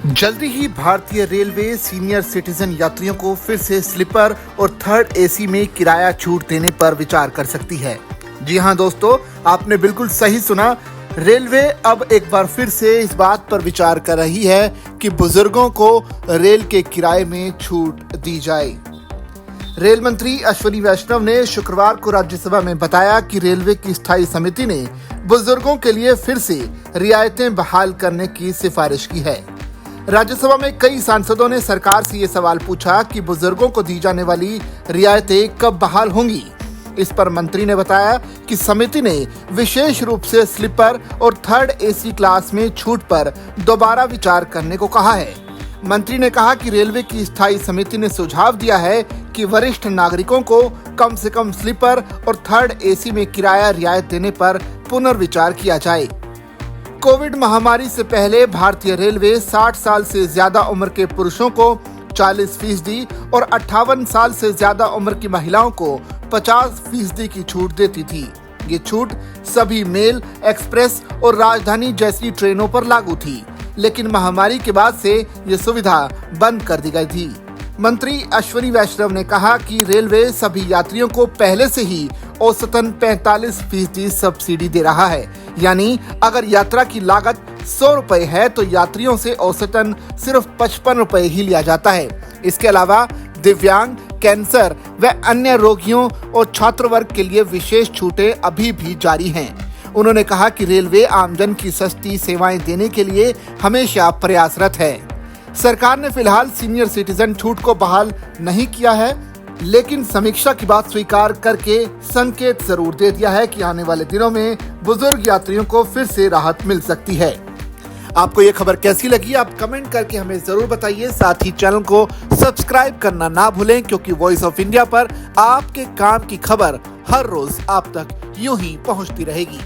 जल्दी ही भारतीय railway senior citizen यात्रियों को फिर से स्लीपर और थर्ड एसी में किराया छूट देने पर विचार कर सकती है। जी हां दोस्तों, आपने बिल्कुल सही सुना। रेलवे अब एक बार फिर से इस बात पर विचार कर रही है कि बुजुर्गों को रेल के किराए में छूट दी जाए। रेल मंत्री अश्विनी वैष्णव ने शुक्रवार को राज्यसभा में बताया कि रेलवे की स्थायी समिति ने बुजुर्गों के लिए फिर से रियायतें बहाल करने की सिफारिश की है। राज्यसभा में कई सांसदों ने सरकार से ये सवाल पूछा कि बुजुर्गों को दी जाने वाली रियायतें कब बहाल होंगी। इस पर मंत्री ने बताया कि समिति ने विशेष रूप से स्लीपर और थर्ड एसी क्लास में छूट पर दोबारा विचार करने को कहा है। मंत्री ने कहा कि रेलवे की स्थायी समिति ने सुझाव दिया है कि वरिष्ठ नागरिकों को कम से कम स्लीपर और थर्ड एसी में किराया रियायत देने पर पुनर्विचार किया जाए। कोविड महामारी से पहले भारतीय रेलवे 60 साल से ज्यादा उम्र के पुरुषों को 40% और 58 साल से ज्यादा उम्र की महिलाओं को 50% की छूट देती थी। ये छूट सभी मेल, एक्सप्रेस और राजधानी जैसी ट्रेनों पर लागू थी, लेकिन महामारी के बाद से ये सुविधा बंद कर दी गई थी। मंत्री अश्विनी वैष्णव ने कहा कि रेलवे सभी यात्रियों को पहले से ही औसतन 45% सब्सिडी दे रहा है, यानी अगर यात्रा की लागत 100 रुपए है तो यात्रियों से औसतन सिर्फ 55 रुपए ही लिया जाता है। इसके अलावा दिव्यांग, कैंसर व अन्य रोगियों और छात्र वर्ग के लिए विशेष छूटें अभी भी जारी हैं। उन्होंने कहा कि रेलवे आमजन की सस्ती सेवाएं देने के लिए हमेशा प्रयासरत है। सरकार ने फिलहाल सीनियर सिटीजन छूट को बहाल नहीं किया है, लेकिन समीक्षा की बात स्वीकार करके संकेत जरूर दे दिया है कि आने वाले दिनों में बुजुर्ग यात्रियों को फिर से राहत मिल सकती है। आपको ये खबर कैसी लगी, आप कमेंट करके हमें जरूर बताइए। साथ ही चैनल को सब्सक्राइब करना ना भूलें, क्योंकि वॉइस ऑफ इंडिया पर आपके काम की खबर हर रोज आप तक यूं ही पहुंचती रहेगी।